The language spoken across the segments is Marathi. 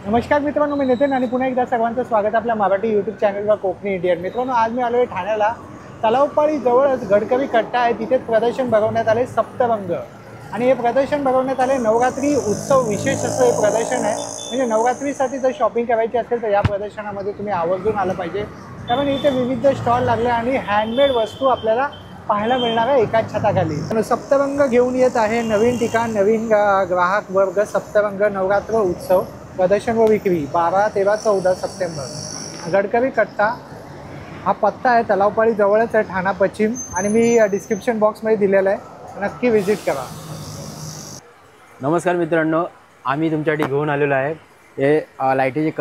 नमस्कार मित्रांनो, मी नितीन आणि पुन्हा एकदा सर्वांचं स्वागत आपल्या मराठी यूट्यूब चॅनलवर कोकणी इंडियन. मित्रांनो, आज मी आलो आहे ठाण्याला. तलावपाळी जवळच गडकरी कट्टा आहे, तिथेच प्रदर्शन भरवण्यात आले सप्तरंग. आणि हे प्रदर्शन भरवण्यात आले नवरात्री उत्सव विशेष असं हे प्रदर्शन आहे. म्हणजे नवरात्रीसाठी जर शॉपिंग करायची असेल तर या प्रदर्शनामध्ये तुम्ही आवर्जून आलं पाहिजे, कारण इथे विविध स्टॉल लागले आणि हँडमेड वस्तू आपल्याला पाहायला मिळणार आहे एकाच छताखाली. सप्तरंग घेऊन येत आहे नवीन ठिकाण, नवीन ग्राहक वर्ग. सप्तरंग नवरात्र उत्सव प्रदर्शन व विक्री 12, 13, 14 सप्टेंबर. गडकरी कट्टा हा पत्ता आहे, तलावपाळी जवळच आहे, ठाणा पश्चिम. आणि मी डिस्क्रिप्शन बॉक्समध्ये दिलेलं आहे, नक्की व्हिजिट करा. नमस्कार मित्रांनो, आम्ही तुमच्यासाठी घेऊन आलेलो आहे हे लाईटीचे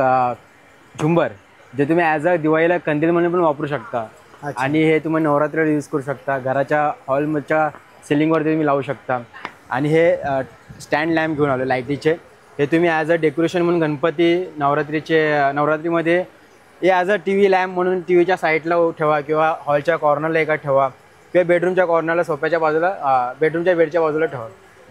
झुंबर, जे तुम्ही ॲज अ दिवाळीला कंदील म्हणून पण वापरू शकता. आणि हे तुम्ही नवरात्रीला यूज करू शकता, घराच्या हॉलच्या सिलिंगवरती तुम्ही लावू शकता. आणि हे स्टँड लॅम्प घेऊन आलो लाईटीचे. हे तुम्ही ॲज अ डेकोरेशन म्हणून गणपती नवरात्रीमध्ये हे as a T V lamp म्हणून टी व्हीच्या साईडला ठेवा, किंवा हॉलच्या कॉर्नरला एका ठेवा, किंवा बेडरूमच्या कॉर्नरला सोफ्याच्या बाजूला बेडरूमच्या बेडच्या बाजूला ठेवा.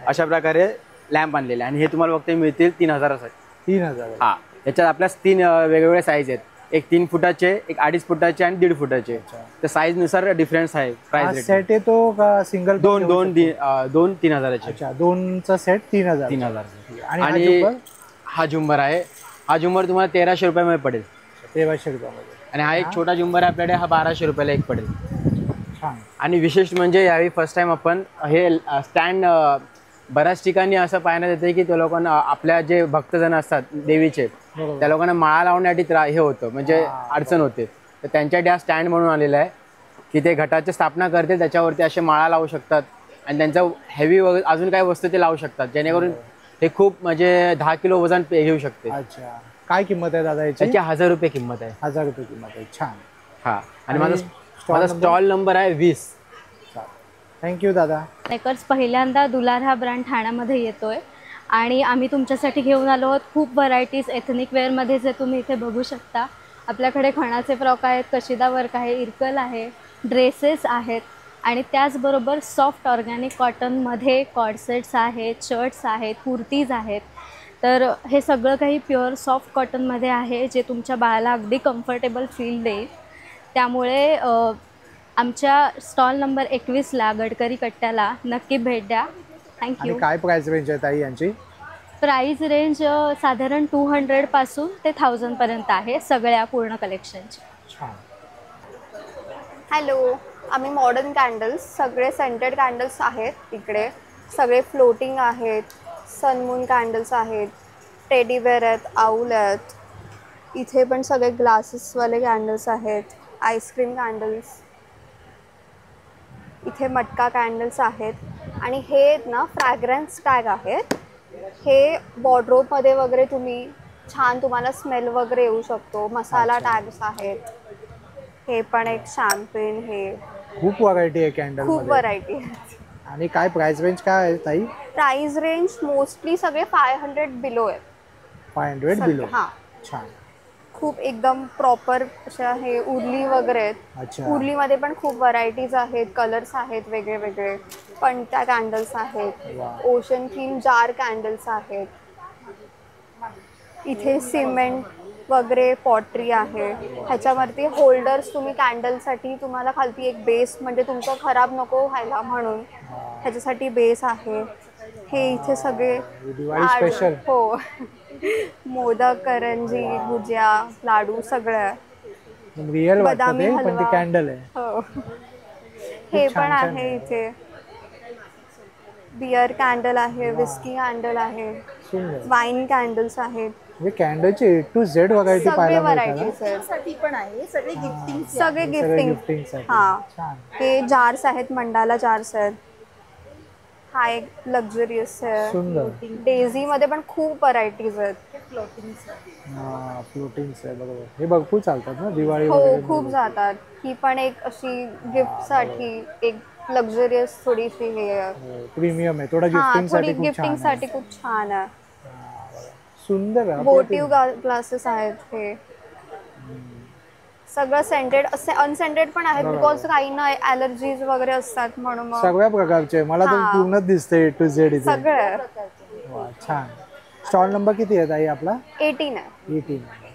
अशा प्रकारे लॅम्प आणलेले. आणि हे तुम्हाला फक्त मिळतील 3000साठी. 3000? हां. याच्यात आपल्या 3 वेगवेगळे साईज आहेत. एक 3 फुटाचे, एक 2.5 फुटाचे आणि 1.5 फुटाचे. तर साईजनुसार डिफरन्स आहे. प्राइस सेट आहे तो का सिंगल? दोन 3000चे. अच्छा, 2चा सेट 3000. 3000. आणि हा झुंबर आहे. हा झुंबर तुम्हाला 1300 रुपयामध्ये पडेल. 1300 रुपयामध्ये. आणि हा एक छोटा झुंबर आहे आपल्याकडे, हा 1200 रुपयाला एक पडेल. छान. आणि विशेष म्हणजे यावेळी फर्स्ट टाइम आपण हे स्टँड बऱ्याच ठिकाणी असं पाहण्यात येते की त्या लोकांना, आपल्या जे भक्तजन असतात देवीचे, त्या लोकांना माळा लावण्यासाठी हे होतं, म्हणजे अडचण होते. तर त्यांच्यासाठी हा स्टँड म्हणून आलेला आहे की ते घटाची स्थापना करतील, त्याच्यावरती असे माळा लावू शकतात. आणि त्यांचं हेवी वगैरे अजून काही वस्तू ते लावू शकतात, जेणेकरून हे खूप म्हणजे 10 किलो वजन घेऊ शकते. अच्छा, काय किंमत आहे दादा याची? त्याची 1000 रुपये किंमत आहे. 1000 रुपये किंमत आहे. छान. हां. आणि माझा स्टॉल नंबर आहे 20. थँक्यू दादा. मेकर्स पहिल्यांदा दुलार हा ब्रँड ठाण्यामध्ये येतोय आणि आम्ही तुमच्यासाठी घेऊन आलो आहोत खूप व्हरायटीज एथनिक वेअरमध्ये, जे तुम्ही इथे बघू शकता. आपल्याकडे खणाचे फ्रॉक आहेत, कशिदा वर्क आहे, इरकल आहे, ड्रेसेस आहेत, आणि त्याचबरोबर सॉफ्ट ऑर्गॅनिक कॉटनमध्ये कॉर्डसेट्स आहेत, शर्ट्स आहेत, कुर्तीज आहेत. तर हे सगळं काही प्युअर सॉफ्ट कॉटनमध्ये आहे, जे तुमच्या बाळाला अगदी कम्फर्टेबल फील देईल. त्यामुळे आमच्या स्टॉल नंबर 21ला गडकरी कट्ट्याला नक्की भेट द्या. थँक्यू. आणि काय प्राइस रेंज आहे ताई यांची? प्राइस रेंज साधारण 200 पासून ते 1000 पर्यंत आहे सगळ्या पूर्ण कलेक्शनची. छान. हॅलो, आम्ही मॉडर्न कॅन्डल्स, सगळे सेंटेड कॅन्डल्स आहेत इकडे. सगळे फ्लोटिंग आहेत, सनमून कॅन्डल्स आहेत, टेडीवेअर आहेत, आऊल आहेत. इथे पण सगळे ग्लासेसवाले कॅन्डल्स आहेत, आईस्क्रीम कॅन्डल्स, इथे मटका कॅन्डल्स आहेत. आणि हे ना फ्रॅग्रन्स टॅग आहेत. हे वॉर्डरोबमध्ये वगैरे तुम्ही छान, तुम्हाला स्मेल वगैरे येऊ शकतो. मसाला टॅग्स आहेत. हे पण एक शॅम्पेन. हे खूप व्हरायटी आहे कॅन्डल, खूप व्हरायटी आहे. आणि काय प्राइस रेंज काय आहे ताई? प्राइस रेंज मोस्टली सगळे 500 बिलो आहेत. 500 बिलो? हां. छान. खूप एकदम प्रॉपर अशा हे उरली वगैरे आहेत. अच्छा. उरलीमध्ये पण खूप व्हरायटीज आहेत, कलर्स आहेत वेगळे वेगळे. पंट्या कॅन्डल्स आहेत, ओशन थीम जार कॅन्डल्स आहेत. इथे सिमेंट वगैरे पॉटरी आहे. ह्याच्यावरती होल्डर्स, तुम्ही कॅन्डलसाठी तुम्हाला खालती एक बेस, म्हणजे तुमचं खराब नको व्हायला म्हणून ह्याच्यासाठी बेस आहे. हे इथे सगळे दिवाळी स्पेशल. हो. मोदक, करंजी, भुजिया, लाडू सगळं. रिअल बदामी वाटतं पण ते कॅन्डल आहे. हो. हे पण आहे इथे. बियर कॅन्डल आहे, विस्की कॅन्डल आहे, वाईन कॅन्डल्स आहेत. म्हणजे कॅन्डलची A to Z व्हरायटी पाहायला व्हरायटीज आहेत. सगळे गिफ्टिंग. हां. हे जार्स आहेत, मंडाला जार्स आहेत. हा एक लक्झरियस आहे. सुंदर. डेझी मध्ये पण खूप व्हरायटीज आहेत. फ्लोटिंग्स आहे, बरोबर. हे भरपूर चालतात ना दिवाळी? हो, खूप जातात. ही पण एक अशी गिफ्टसाठी एक लक्झरियस थोडीशी हे आहे. प्रीमियम आहे, थोडा गिफ्टिंगसाठी खूप छान आहे. सुंदर. वोटिव्ह ग्लासेस आहेत. हे सगळं सेंटेड, असे अनसेंटेड पण आहेत, बिकॉज काहींना ॲलर्जीज वगैरे असतात म्हणून. सगळ्या प्रकारचे मला तर पूर्णच दिसते A to Z इथे. सगळं. छान. स्टॉल नंबर किती आहे ताई आपला? 18 आहे. 18.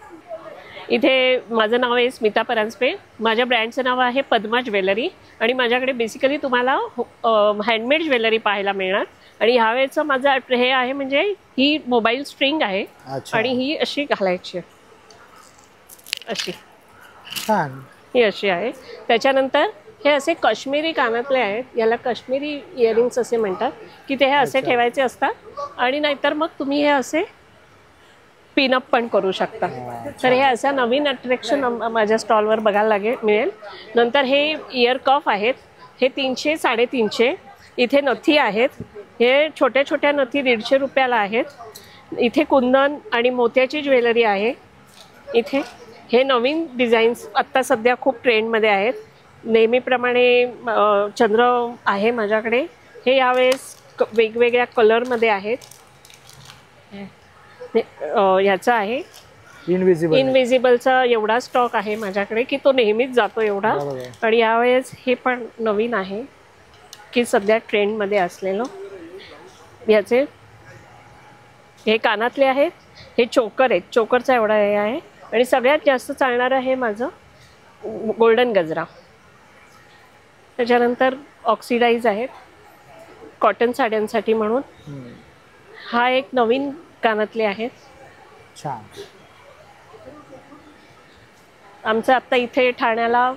इथे माझं नाव आहे स्मिता परांजपे. माझ्या ब्रँडचं नाव आहे पद्मा ज्वेलरी आणि माझ्याकडे बेसिकली तुम्हाला हँडमेड ज्वेलरी पाहायला मिळणार. आणि ह्यावेळेचं माझं हे आहे म्हणजे ही मोबाईल स्ट्रिंग आहे अच्छा. आणि ही अशी घालायची आहे, अशी छान. ही अशी आहे. त्याच्यानंतर हे असे काश्मीरी कानातले आहेत, याला काश्मीरी इयरिंग्स असे म्हणतात, की ते हे असे ठेवायचे असतात आणि नाहीतर मग तुम्ही हे असे पिनअप पण करू शकता. तर हे असं नवीन अट्रॅक्शन माझ्या स्टॉलवर बघायला मिळेल. नंतर हे इयर कफ आहेत, हे 300 350. इथे नथी आहेत, हे छोट्या छोट्या नथी 150 रुपयाला आहेत. इथे कुंदन आणि मोत्याची ज्वेलरी आहे. इथे हे नवीन डिझाईन्स आत्ता सध्या खूप ट्रेंडमध्ये आहेत. नेहमीप्रमाणे चंद्र आहे माझ्याकडे. हे यावेळेस वेगवेगळ्या कलरमध्ये आहेत. ह्याचा आहे इनविजिबलचा एवढा स्टॉक आहे माझ्याकडे की तो नेहमीच जातो एवढा. आणि यावेळेस हे पण नवीन आहे की सध्या ट्रेंडमध्ये असलेलं. याचे हे कानातले आहेत, हे चोकर आहेत, चोकरचा एवढा हे आहे. आणि सगळ्यात जास्त चालणारं हे माझं गोल्डन गजरा. त्याच्यानंतर ऑक्सिडाईज आहेत कॉटन साड्यांसाठी म्हणून. हा एक नवीन कानातले आहेत. छान. आमचं आत्ता इथे ठाण्याला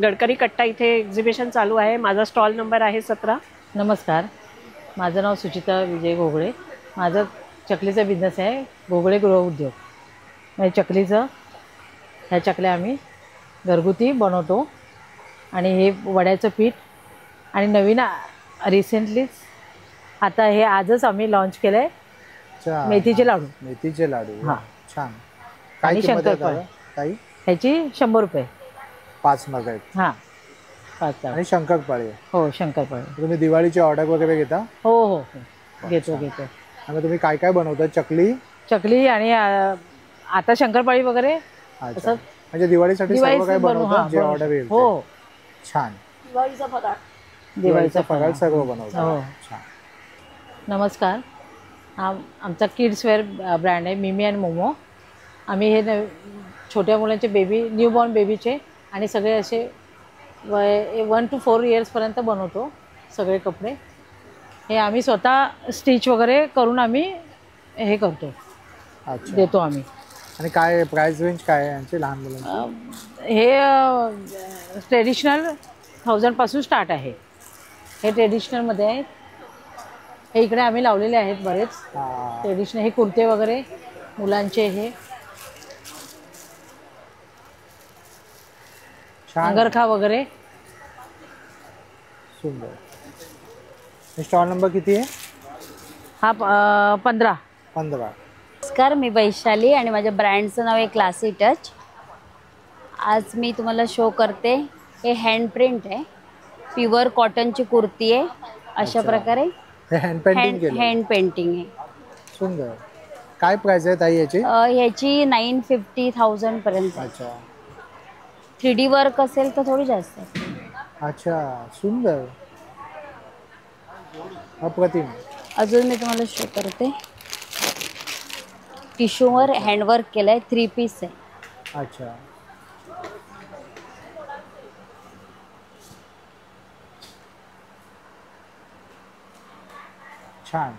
गडकरी कट्टा इथे एक्झिबिशन चालू आहे. माझा स्टॉल नंबर आहे 17. नमस्कार, माझं नाव सुचिता विजय घोगळे. माझं चकलीचा बिझनेस आहे, घोगळे गृह उद्योग. म्हणजे चकलीचं ह्या चकल्या आम्ही घरगुती बनवतो. आणि हे वड्याचं पीठ आणि नवीन रिसेंटलीच आता हे आजच आम्ही लॉन्च केलं आहे मेथीचे लाडू. मेथीचे लाडू. हां. छान. आणि शंकरपाळी ताई ह्याची 100 रुपये. 5 नग आहेत. हां, 5. आणि शंकरपाळी. हो, शंकरपाळी. तुम्ही दिवाळीची ऑर्डर वगैरे घेता? हो हो हो, घेतो. आणि तुम्ही काय काय बनवता? चकली आणि आता शंकरपाळी वगैरे. अच्छा. म्हणजे दिवाळीसाठी सर्व काय बनवता जे ऑर्डर येईल? हो. छान. दिवाळीचा फराळ सर्व बनवता. हो. छान. नमस्कार, आमचा किड्सवेअर ब्रँड आहे मिमी अँड मोमो. आम्ही हे छोट्या मुलांचे बेबी न्यूबॉर्न बेबीचे आणि सगळे असे 1 to 4 इयर्सपर्यंत बनवतो सगळे कपडे. हे आम्ही स्वतः स्टिच वगैरे करून आम्ही हे करतो. अच्छा. देतो आम्ही. आणि काय प्राइस रेंज काय आहे यांची लहान मुलांची? हे ट्रेडिशनल 1000 पासून स्टार्ट आहे. हे ट्रेडिशनलमध्ये आहेत. हे इकडे आम्ही लावलेले आहेत बरेच ट्रेडिशनल. हे कुर्ते वगैरे मुलांचे, हे अंगरखा वगैरे. सुंदर. स्टॉल नंबर किती आहे? हा 15. नमस्कार, मी वैशाली आणि माझ्या ब्रँडचं नाव आहे क्लासी टच. आज मी तुम्हाला शो करते. हे हँड प्रिंट आहे, प्युअर कॉटनची कुर्ती आहे. अशा प्रकारे हँड पेंटिंग आहे. सुंदर. काय प्राइस आहे ताई याची? ह्याची 950,000 पर्यंत. अच्छा. 3D वर्क असेल तर थोडी जास्त आहे. अच्छा. सुंदर, अप्रतिम. अजून मी तुम्हाला शो करते. टिश्यूवर हँडवर्क केलं आहे, 3 पीस आहे. अच्छा. छान.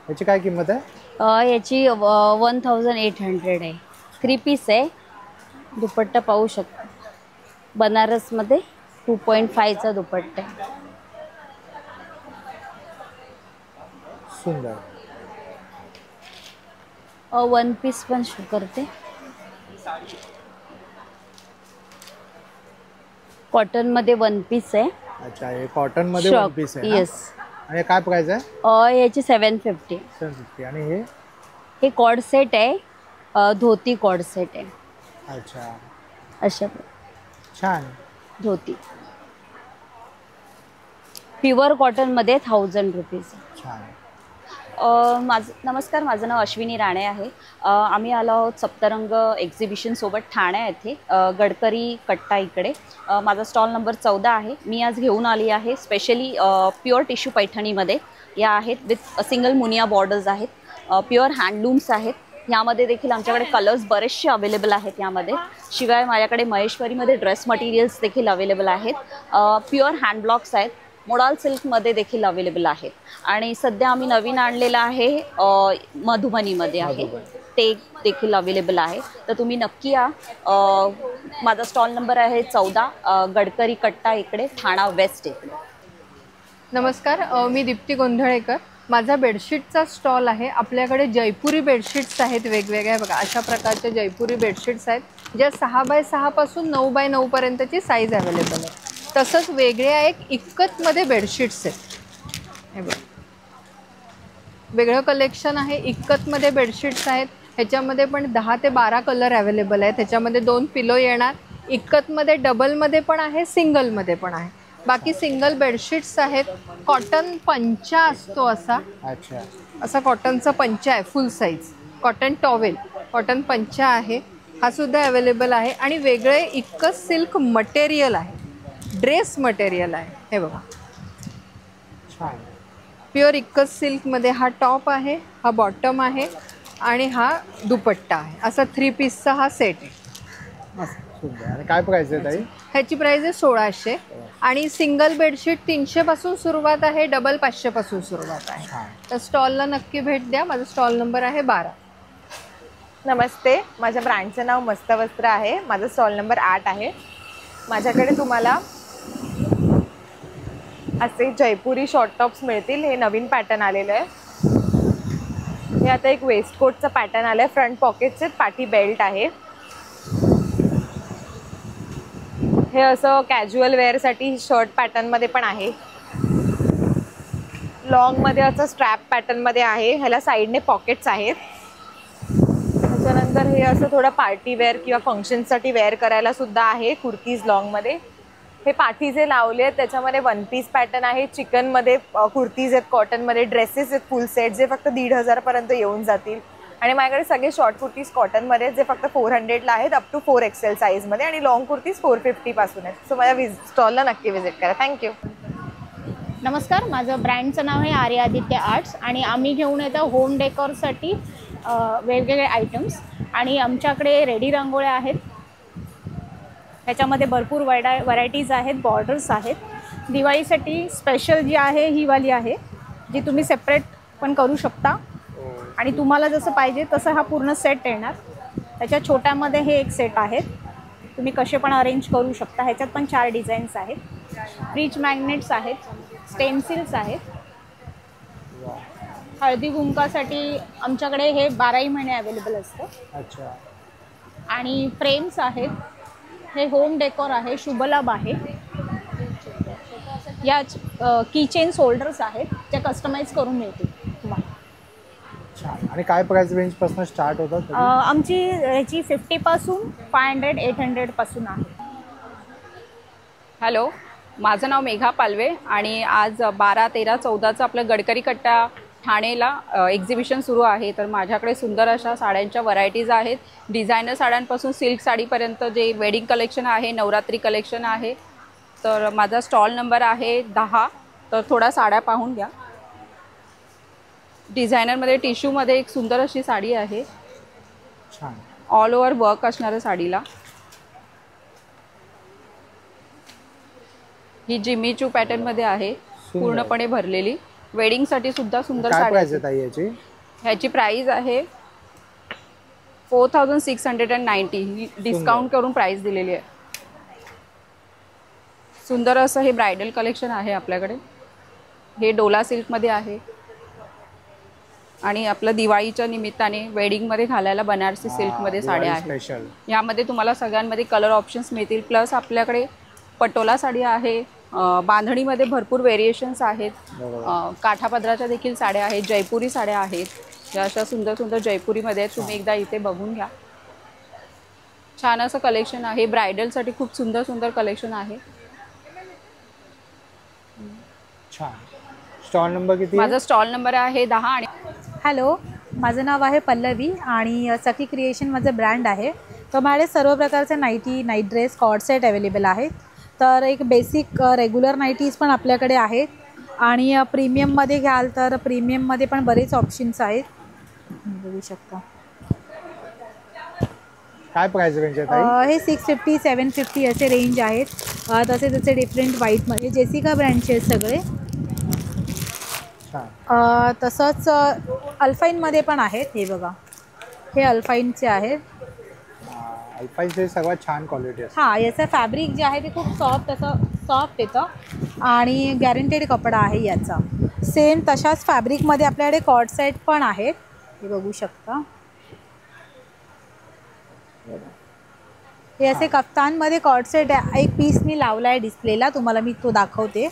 याची काय किंमत आहे? याची 1800 आहे. 3 पीस आहे. दुपट्टा पाहू शकता, बनारसमध्ये 2.5चा दुपट्टा आहे. सुंदर. 1 पीस पण शो करते. कॉटनमध्ये 1 पीस आहे. अच्छा. हे कॉटन मध्ये 1 पीस आहे. येस. आणि काय प्राइस आहे? याची 750. 750. आणि हे कॉर्ड सेट आहे, धोती कॉर्ड सेट आहे. अच्छा. अशा छान. धोती प्युअर कॉटनमध्ये 1000 रुपीज. छान. नमस्कार, माझं नाव अश्विनी राणे आहे. आम्ही आलो आहोत सप्तरंग एक्झिबिशनसोबत ठाणे येथे, गडकरी कट्टा इकडे. माझा स्टॉल नंबर 14 आहे. मी आज घेऊन आली आहे स्पेशली प्युअर टिश्यू पैठणीमध्ये. या आहेत विथ सिंगल मुनिया बॉर्डर्स आहेत. प्युअर हँडलूम्स आहेत. यामध्ये देखील आमच्याकडे कलर्स बरेचसे अवेलेबल आहेत यामध्ये. शिवाय माझ्याकडे महेश्वरीमध्ये ड्रेस मटेरियल्स देखील अवेलेबल आहेत. प्युअर हँड ब्लॉक्स आहेत, मोडाल सिल्कमध्ये देखील अवेलेबल आहेत. आणि सध्या आम्ही नवीन आणलेलं आहे मधुबनीमध्ये आहे, ते देखील अवेलेबल आहे. तर तुम्ही नक्की या. माझा स्टॉल नंबर आहे 14, गडकरी कट्टा इकडे, ठाणा वेस्ट इकडे. नमस्कार, मी दीप्ती गोंधळेकर. माझा बेडशीटचा स्टॉल आहे. आपल्याकडे जयपुरी बेडशीट्स आहेत वेगवेगळ्या. बघा, अशा प्रकारच्या जयपुरी बेडशीट्स आहेत ज्या 6x6 पासून 9x9 पर्यंतची साईज अवेलेबल आहे. तसंच वेगळ्या एक इक्कतमध्ये बेडशीट्स आहेत. हे बघा, वेगळं कलेक्शन आहे. इक्कतमध्ये बेडशीट्स आहेत. ह्याच्यामध्ये पण 10 ते 12 कलर अवेलेबल आहेत. ह्याच्यामध्ये 2 पिलो येणार. इक्कतमध्ये डबलमध्ये पण आहे, सिंगलमध्ये पण आहे. बाकी सिंगल बेडशीट्स आहेत. कॉटन पंचा असतो असा कॉटनचा पंचा आहे, फुल साईज. कॉटन टॉवेल, कॉटन पंचा आहे, हा सुद्धा अवेलेबल आहे. आणि वेगळे इक्कत सिल्क मटेरियल आहे, ड्रेस मटेरियल आहे. हे बघा, प्युअर इक्कत सिल्कमध्ये हा टॉप आहे, हा बॉटम आहे आणि हा दुपट्टा आहे. असा 3 पीसचा हा सेट आहे. आणि काय प्राइस आहे ताई? ह्याची प्राइस आहे 1600. आणि सिंगल बेडशीट 300 पासून सुरुवात आहे, डबल 500 पासून सुरुवात आहे. तर स्टॉलला नक्की भेट द्या. माझा स्टॉल नंबर आहे 12. नमस्ते, माझ्या ब्रँडचं नाव मस्त वस्त्र आहे. माझा स्टॉल नंबर 8 आहे. माझ्याकडे तुम्हाला असे जयपुरी शॉर्ट टॉप्स मिळतील. हे नवीन पॅटर्न आलेलं आहे. हे आता एक वेस्टकोटचं पॅटर्न आलं आहे. फ्रंट पॉकेटचे, पाठी बेल्ट आहे. हे असं कॅज्युअल वेअरसाठी शर्ट पॅटर्नमध्ये पण आहे. लॉंगमध्ये असं स्ट्रॅप पॅटर्नमध्ये आहे. ह्याला साईडने पॉकेट्स आहेत. त्याच्यानंतर हे असं थोडं पार्टी वेअर किंवा फंक्शनसाठी वेअर करायला सुद्धा आहे. कुर्तीज लॉंगमध्ये हे पाठी जे लावले आहेत त्याच्यामध्ये 1 पीस पॅटर्न आहे. चिकनमध्ये कुर्तीज आहेत, कॉटनमध्ये ड्रेसेस आहेत, फुल सेट जे फक्त 1500 पर्यंत येऊन जातील. आणि माझ्याकडे सगळे शॉर्ट कुर्तीज कॉटनमध्ये जे फक्त 400ला आहेत, अप टू 4XL साईजमध्ये. आणि लॉंग कुर्तीज 450 पासून आहेत. सो माझ्या स्टॉलला नक्की व्हिजिट करा. थँक्यू. नमस्कार, माझं ब्रँडचं नाव आहे आर्य आदित्य आर्ट्स आणि आम्ही घेऊन येतो होम डेकोरसाठी वेगवेगळे आयटम्स. आणि आमच्याकडे रेडी रांगोळ्या आहेत, ह्याच्यामध्ये भरपूर व्हरायटीज आहेत, बॉर्डर्स आहेत. दिवाळीसाठी स्पेशल जी आहे ही वाली आहे, जी तुम्ही सेपरेट पण करू शकता आणि तुम्हाला जसं पाहिजे तसं हा पूर्ण सेट येणार. त्याच्या छोट्यामध्ये हे एक सेट आहेत, तुम्ही कसे पण अरेंज करू शकता. ह्याच्यात पण 4 डिझाईन्स आहेत. फ्रीज मॅग्नेट्स आहेत, स्टेन्सिल्स आहेत. हळदी कुंकासाठी आमच्याकडे हे 12ही महिने अवेलेबल असतं. अच्छा. आणि फ्रेम्स आहेत. हे होम डेकोर आहे, शुभलाभ आहे. या कीचेन होल्डर्स आहेत, त्या कस्टमाइज करून मिळतील तुम्हाला. आणि काय प्राइस रेंज पासून स्टार्ट होतात? आमची ह्याची 50 पासून 500 800 पासून आहे. हॅलो, माझं नाव मेघा पालवे आणि आज 12, 13, 14चं आपलं गडकरी कट्टा ठाणेला एक्झिबिशन सुरू आहे. तर माझ्याकडे सुंदर अशा साड्यांच्या व्हरायटीज आहेत. डिझायनर साड्यांपासून सिल्क साडीपर्यंत जे वेडिंग कलेक्शन आहे, नवरात्री कलेक्शन आहे. तर माझा स्टॉल नंबर आहे 10. तर थोडा साड्या पाहून घ्या. डिझायनरमध्ये टिश्यूमध्ये एक सुंदर अशी साडी आहे, ऑल ओव्हर वर्क असणाऱ्या साडीला. ही जिमीचू पॅटर्नमध्ये आहे, पूर्णपणे भरलेली. वेडिंगसाठी सुद्धा सुंदर साडी आहे. ह्याची प्राइस आहे 4690. डिस्काउंट करून प्राइस दिलेली आहे. सुंदर असं हे ब्रायडल कलेक्शन आहे आपल्याकडे. हे डोला सिल्कमध्ये आहे आणि आपलं दिवाळीच्या निमित्ताने वेडिंगमध्ये घालायला बनारसी सिल्कमध्ये साड्या आहेत. यामध्ये तुम्हाला सगळ्यांमध्ये कलर ऑप्शन्स मिळतील. प्लस आपल्याकडे पटोला साडी आहे. बांधणीमध्ये भरपूर व्हेरिएशन्स आहेत. काठापदराच्या देखील साड्या आहेत. जयपुरी साड्या आहेत. या अशा सुंदर सुंदर जयपुरीमध्ये आहेत. तुम्ही एकदा इथे बघून घ्या. छान असं कलेक्शन आहे. ब्रायडलसाठी खूप सुंदर सुंदर कलेक्शन आहे. स्टॉल नंबर किती? माझा स्टॉल नंबर आहे 10. आणि हॅलो, माझं नाव आहे पल्लवी आणि सखी क्रिएशन माझं ब्रँड आहे. तर माझ्याकडे सर्व प्रकारचे nighty, night dress, cord set available आहेत. तर एक बेसिक रेग्युलर नाईटीज पण आपल्याकडे आहेत आणि प्रीमियममध्ये घ्याल तर प्रीमियममध्ये पण बरेच ऑप्शन्स आहेत. बघू शकता. काय प्राइस रेंज आहे ताई? हे 650 750 असे रेंज आहेत. तसे त्याचे डिफरंट व्हाईटमध्ये जेसिका ब्रँडचे आहेत सगळे. तसंच अल्फाईनमध्ये पण आहेत. हे बघा, हे अल्फाईनचे आहेत. अल्फाईनचे सगळ्यात छान क्वालिटी आहे. हां, याचं फॅब्रिक जे आहे ते खूप सॉफ्ट, असं सॉफ्ट येतं आणि गॅरंटेड कपडा आहे याचा. सेम तशाच फॅब्रिकमध्ये आपल्याकडे कॉर्ड सेट पण आहेत. हे बघू शकता. हे असे कफ्तानमध्ये कॉर्ड सेट एक पीस मी लावला आहे डिस्प्लेला, तुम्हाला मी तो दाखवते.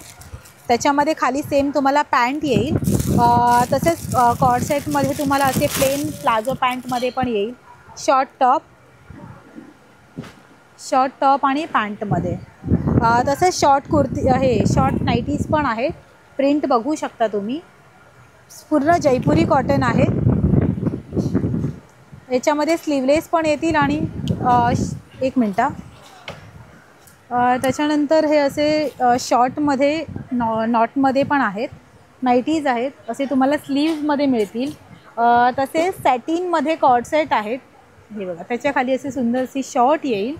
त्याच्यामध्ये खाली सेम तुम्हाला पॅन्ट येईल. तसेच कॉर्ड सेटमध्ये तुम्हाला असे प्लेन प्लाझो पॅन्टमध्ये पण येईल. शॉर्ट टॉप आणि पॅन्टमध्ये. तसेच शॉर्ट कुर्ती, हे शॉर्ट नाईटीज पण आहेत. प्रिंट बघू शकता तुम्ही. पूर्ण जयपुरी कॉटन आहे. याच्यामध्ये स्लीवलेस पण येतील आणि एक मिनटं. त्याच्यानंतर हे असे शॉर्टमध्ये नॉटमध्ये पण आहेत. नाईटीज आहेत. असे तुम्हाला स्लीव्जमध्ये मिळतील. तसेच सॅटिनमध्ये कॉर्ड सेट आहेत. हे बघा, त्याच्या खाली अशी सुंदरशी शॉर्ट येईल.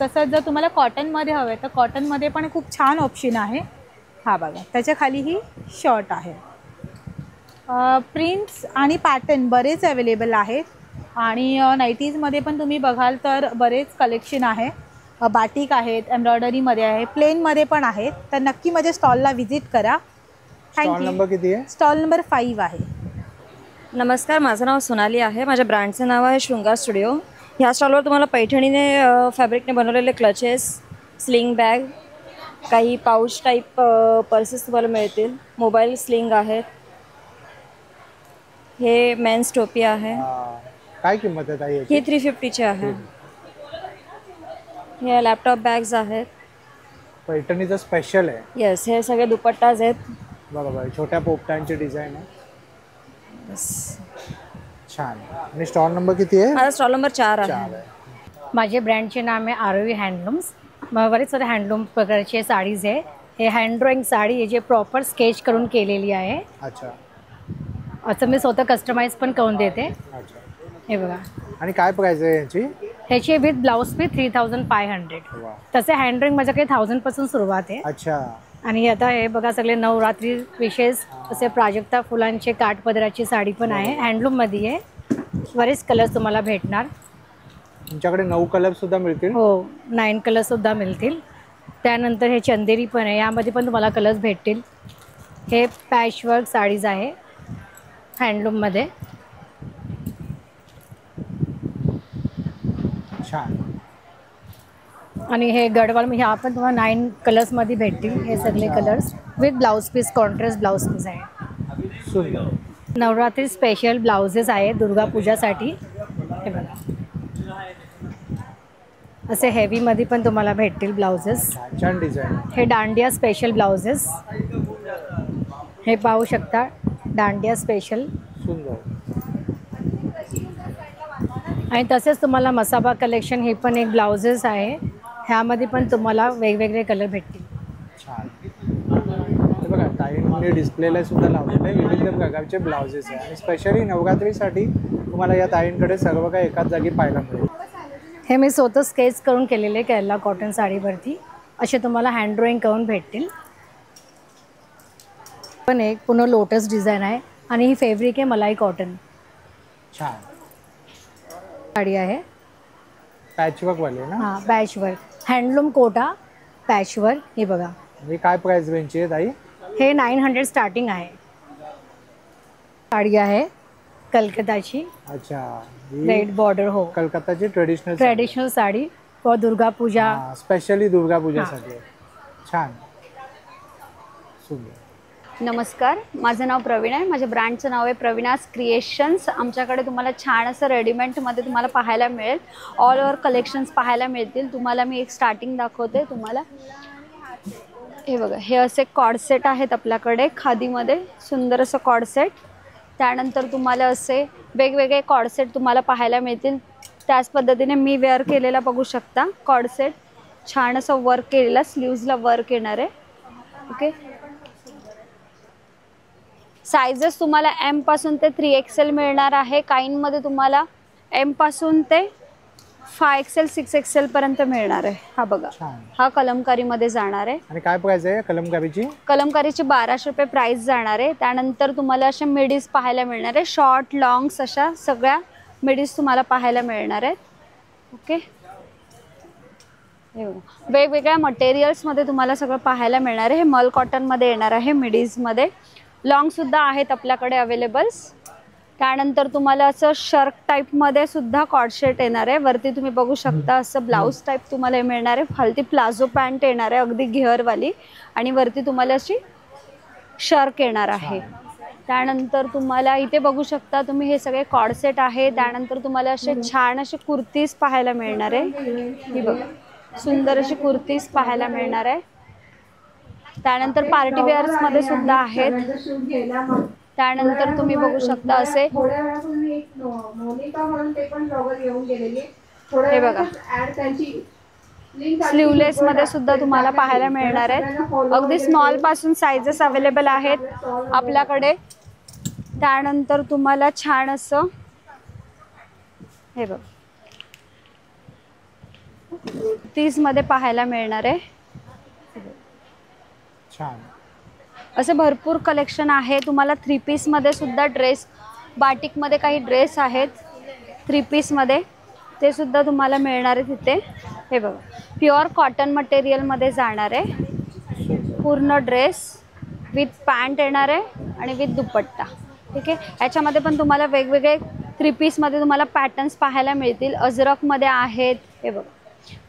तसंच जर तुम्हाला कॉटनमध्ये हवं आहे तर कॉटनमध्ये पण खूप छान ऑप्शन आहे. हा बघा, त्याच्या खाली ही शॉर्ट आहे. प्रिंट्स आणि पॅटर्न बरेच अवेलेबल आहेत. आणि नाईटीजमध्ये पण तुम्ही बघाल तर बरेच कलेक्शन आहे. बाटिक आहेत, एम्ब्रॉयडरीमध्ये आहे, प्लेनमध्ये पण आहेत. तर नक्की माझ्या स्टॉलला व्हिजिट करा. स्टॉल नंबर किती आहे? स्टॉल नंबर 5 आहे. नमस्कार, माझं नाव सोनाली आहे. माझ्या ब्रँडचं नाव आहे शृंगार स्टुडिओ. ह्या स्टॉलवर तुम्हाला पैठणीने फॅब्रिकने बनवलेले क्लचेस, स्लिंग बॅग, काही पाऊच टाईप पर्सेस तुम्हाला मिळतील. मोबाईल स्लिंग आहेत. हे मेन्स टोपी आहे. काय किंमत आहे ताई याची? ही 350ची आहे. हे लॅपटॉप बॅग्स आहेत. पैठणीचं स्पेशल आहे. येस, हे सगळे दुपट्टाज आहेत. बरोबर, छोट्या पोपटांची डिझाईन आहे. छान. आणि स्टॉल नंबर किती आहे? माझा स्टॉल नंबर 4 आहे. माझे ब्रँडचे नाव आहे आरोही हँडलूम्स. बरेच सारे हँडलूम प्रकारचे साडीज आहे. हे हँड ड्रॉइंग साडी आहे, जे प्रॉपर स्केच करून केलेली आहे. अच्छा. असं मी स्वतः कस्टमाइज पण करून देते. अच्छा. हे बघा. आणि काय प्राइस आहे याची? ह्याची विथ ब्लाऊज पीस 3500. तसे हँड ड्रॉइंग माझ्याकडे 1000 पासून सुरुवात आहे. अच्छा. आणि आता हे बघा, सगळे नवरात्री विशेष असे प्राजक्ता फुलांचे काठपदराची साडी पण आहे. हँडलूममध्ये आहे. बरेच कलर्स तुम्हाला भेटणार. तुमच्याकडे 9 कलर सुद्धा मिळतील? हो, 9 कलर सुद्धा मिळतील. त्यानंतर हे चंदेरी पण आहे, यामध्ये पण तुम्हाला कलर्स भेटतील. हे पॅचवर्क साडीज आहे हँडलूममध्ये. छान. आणि हे गडवाल, ह्या पण तुम्हाला 9 कलर्समध्ये भेटतील. हे सगळे colours with blouse piece, contrast blouse piece आहे. नवरात्री स्पेशल ब्लाउजेस आहे दुर्गा पूजासाठी. हे बघा, असे हेवीमध्ये पण तुम्हाला भेटतील ब्लाउजेस. छान डिझाईन. हे दांडिया स्पेशल ब्लाउजेस. हे पाहू शकता, दांडिया स्पेशल. सुंदर. आणि तसेच तुम्हाला मसाबा कलेक्शन, हे पण एक ब्लाउजेस आहे. ह्यामध्ये पण तुम्हाला वेगवेगळे कलर भेटतील. छान. हे बघा, ताईंनी डिस्प्लेला सुद्धा लावलेले आहे विविध प्रकारचे ब्लाउजेस आहे. आणि स्पेशली नवरात्रीसाठी तुम्हाला या ताईंकडे सर्व काही एकाच जागी पाहायला मिळेल. हे मी स्वतः स्केच करून केलेले केरला कॉटन साडीवरती असे तुम्हाला हँड ड्रॉइंग करून भेटतील. पण एक पुन्हा लोटस डिझाईन आहे आणि ही फॅब्रिक आहे मलाई कॉटन. छान साडी आहे. पॅचवर्क वाले ना? हां, पॅचवर्क हँडलूम कोटा पॅचवर्क. हे बघा, हे काय प्राइस रेंजची आहे ताई? हे 900 स्टार्टिंग आहे. साडी आहे कलकत्ताची. अच्छा. Red border. हो, कलकत्ताची traditional sari for Durga Puja. Specially Durga पूजासाठी. छान. सुंदर. नमस्कार, माझं नाव प्रवीण आहे. माझ्या ब्रँडचं नाव आहे प्रवीणास क्रिएशन्स. आमच्याकडे तुम्हाला छान असं रेडीमेडमध्ये तुम्हाला पाहायला मिळेल. ऑल ओव्हर कलेक्शन्स पाहायला मिळतील. तुम्हाला मी एक स्टार्टिंग दाखवते. तुम्हाला हे बघा, हे असे कॉर्ड सेट आहेत आपल्याकडे खादीमध्ये. सुंदर असं कॉर्ड सेट. त्यानंतर तुम्हाला असे वेगवेगळे कॉर्ड सेट तुम्हाला पाहायला मिळतील. त्याच पद्धतीने मी वेअर केलेला बघू शकता कॉर्ड सेट. छान असं वर्क केलेला, स्लीव्जला वर्क येणार आहे. ओके. सायझेस तुम्हाला M पासून ते 3XL मिळणार आहे. काहींमध्ये तुम्हाला M पासून ते 5XL 6XL पर्यंत मिळणार आहे. हा बघा, हा कलमकारीमध्ये जाणार आहे. आणि काय प्राइस आहे कलमकारीची? कलमकारीची 1200 रुपये प्राइस जाणार आहे. त्यानंतर तुम्हाला अशा मिडीज पाहायला मिळणार आहे. शॉर्ट लॉंग्स अशा सगळ्या मिडीज तुम्हाला पाहायला मिळणार आहेत. ओके, वेगवेगळ्या मटेरियल्समध्ये तुम्हाला सगळं पाहायला मिळणार आहे. हे मल कॉटनमध्ये येणार आहे. मिडीजमध्ये लॉंगसुद्धा आहेत आपल्याकडे अवेलेबल्स. त्यानंतर तुम्हाला असं शर्क टाईपमध्ये सुद्धा कॉर्डसेट येणार आहे. वरती तुम्ही बघू शकता असं ब्लाऊज टाईप तुम्हाला हे मिळणार आहे. खालती प्लाझो पॅन्ट येणार आहे अगदी घेअरवाली, आणि वरती तुम्हाला अशी शर्क येणार आहे. त्यानंतर तुम्हाला इथे बघू शकता तुम्ही हे सगळे कॉर्डसेट आहे. त्यानंतर तुम्हाला असे छान असे कुर्तीज पाहायला मिळणार आहे. ही बघा, सुंदर अशी कुर्तीज पाहायला मिळणार आहे. त्यानंतर पार्टी वेअर्समध्ये सुद्धा आहेत. त्यानंतर तुम्ही बघू शकता असे हे बघा, स्लीवलेस मध्ये सुद्धा तुम्हाला पाहायला मिळणार आहे. अगदी स्मॉल पासून साइजेस अवेलेबल आहेत आपल्याकडे. त्यानंतर तुम्हाला छान असं हे बघ 30 मध्ये पाहायला मिळणार आहे. छान असे भरपूर कलेक्शन आहे. तुम्हाला 3 पीस मध्ये सुद्धा ड्रेस, बाटिक मध्ये काही ड्रेस आहेत 3 पीस मध्ये, ते सुद्धा तुम्हाला मिळणार आहे तिथे. हे बघा, प्युअर कॉटन मटेरियल मध्ये जाणार आहे. पूर्ण ड्रेस विथ पॅन्ट येणार आहे आणि विथ दुपट्टा. ठीक आहे, याच्यामध्ये पण तुम्हाला वेगवेगळे 3 पीस मध्ये तुम्हाला पॅटर्न्स पाहायला मिळतील. अजरक मध्ये आहेत. हे बघा,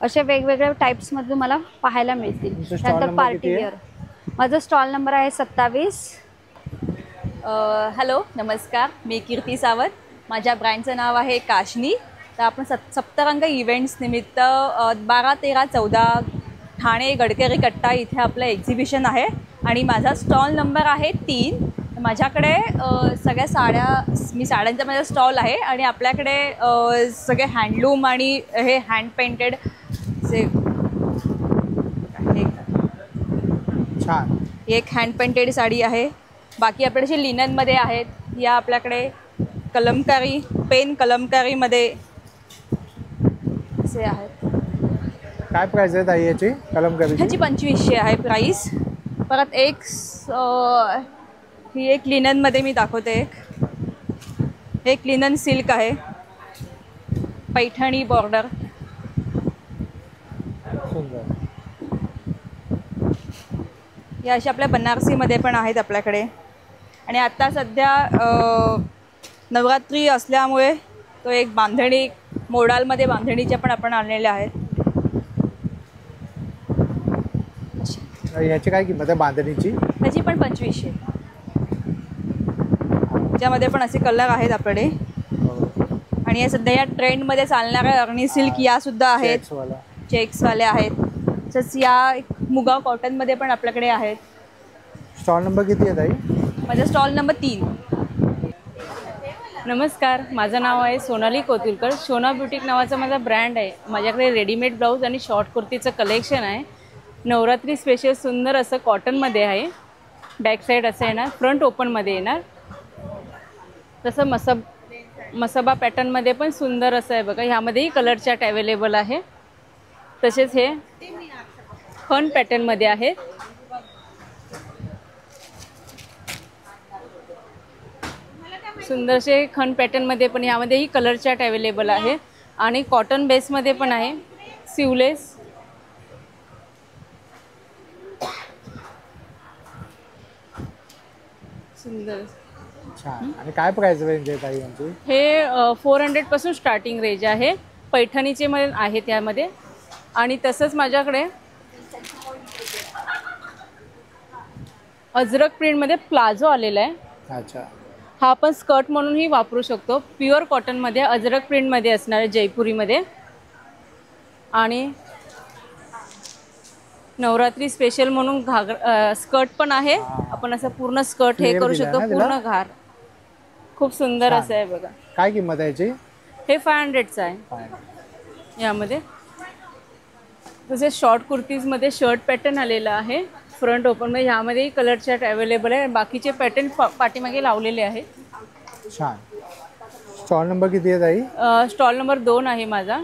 असे वेगवेगळ्या टाइप्स मध्ये तुम्हाला पाहायला मिळतील. त्यानंतर पार्टी वेअर. माझा स्टॉल नंबर आहे 27. हॅलो, नमस्कार. मी कीर्ती सावंत. माझ्या ब्रँडचं नाव आहे काशनी. तर आपण सप्तरंग इव्हेंट्स निमित्त 12, 13, 14 ठाणे गडकरी कट्टा इथे आपलं एक्झिबिशन आहे आणि माझा स्टॉल नंबर आहे 3. माझ्याकडे सगळ्या साड्यांचा माझा स्टॉल आहे आणि आपल्याकडे सगळे हँडलूम आणि हे हँड पेंटेड जे छान, एक हँड पेंटेड साडी आहे. बाकी आपल्याकडे लिननमध्ये आहेत. या आपल्याकडे कलमकारी, पेन कलमकारीमध्ये असे आहेत. काय प्राइस आहे ताई याची कलमकारीची? ह्याची 2500 आहे प्राइस. परत ही एक लिननमध्ये मी दाखवते. एक लिनन सिल्क आहे, पैठणी बॉर्डर. या अशा आपल्या बनारसीमध्ये पण आहेत आपल्याकडे. आणि आता सध्या नवरात्री असल्यामुळे तो एक बांधणी, मोडालमध्ये बांधणीच्या पण आपण आणलेल्या आहेत. याची काय किंमत आहे बांधणीची? त्याची पण 2500. त्यामध्ये पण असे कलर आहेत आपल्याकडे. आणि या सध्या या ट्रेंडमध्ये चालणाऱ्या अरणी सिल्क या सुद्धा आहेत, चेक्सवाल्या आहेत. तसंच या मुगा कॉटनमध्ये पण आपल्याकडे आहेत. स्टॉल नंबर किती आहे ताई? माझा स्टॉल नंबर 3. नमस्कार, माझं नाव आहे सोनाली कोतुलकर. शोना ब्युटिक नावाचा माझा ब्रँड आहे. माझ्याकडे रेडीमेड ब्लाऊज आणि शॉर्ट कुर्तीचं कलेक्शन आहे. नवरात्री स्पेशल सुंदर असं कॉटनमध्ये आहे. बॅक साईड असं येणार, फ्रंट ओपनमध्ये येणार. तसं मसाबा पॅटर्नमध्ये पण सुंदर असं आहे बघा. ह्यामध्येही कलर चार्ट अवेलेबल आहे. तसेच हे खण पॅटर्नमध्ये आहे. सुंदरसे खण पॅटर्नमध्ये पण ह्यामध्येही कलर चार्ट अवेलेबल आहे. आणि कॉटन बेसमध्ये पण आहे, सिवलेस. सुंदर छान. आणि काय प्राइस रेंज आहे ताई यांची? हे 400 पासून स्टार्टिंग रेंज आहे. पैठणीचे मध्ये आहे त्यामध्ये. आणि तसंच माझ्याकडे अजरक प्रिंटमध्ये प्लाझो आलेला आहे. अच्छा, हा आपण स्कर्ट म्हणूनही वापरू शकतो. प्युअर कॉटनमध्ये अजरक प्रिंटमध्ये असणार आहे, जयपुरीमध्ये. आणि नवरात्री स्पेशल म्हणून स्कर्ट पण आहे. आपण असं पूर्ण स्कर्ट हे करू शकतो, पूर्ण घार. खूप सुंदर असं आहे बघा. काय किंमत आहे याची? हे 500चं आहे. यामध्ये तसेच शॉर्ट कुर्तीजमध्ये शर्ट पॅटर्न आलेला आहे. फ्रंट ओपन म्हणजे ह्यामध्ये कलर चार्ट अवेलेबल आहे. बाकीचे पॅटर्न पाठीमागे लावलेले आहेत. छान. स्टॉल नंबर किती आहे ताई? स्टॉल नंबर 2 आहे माझा.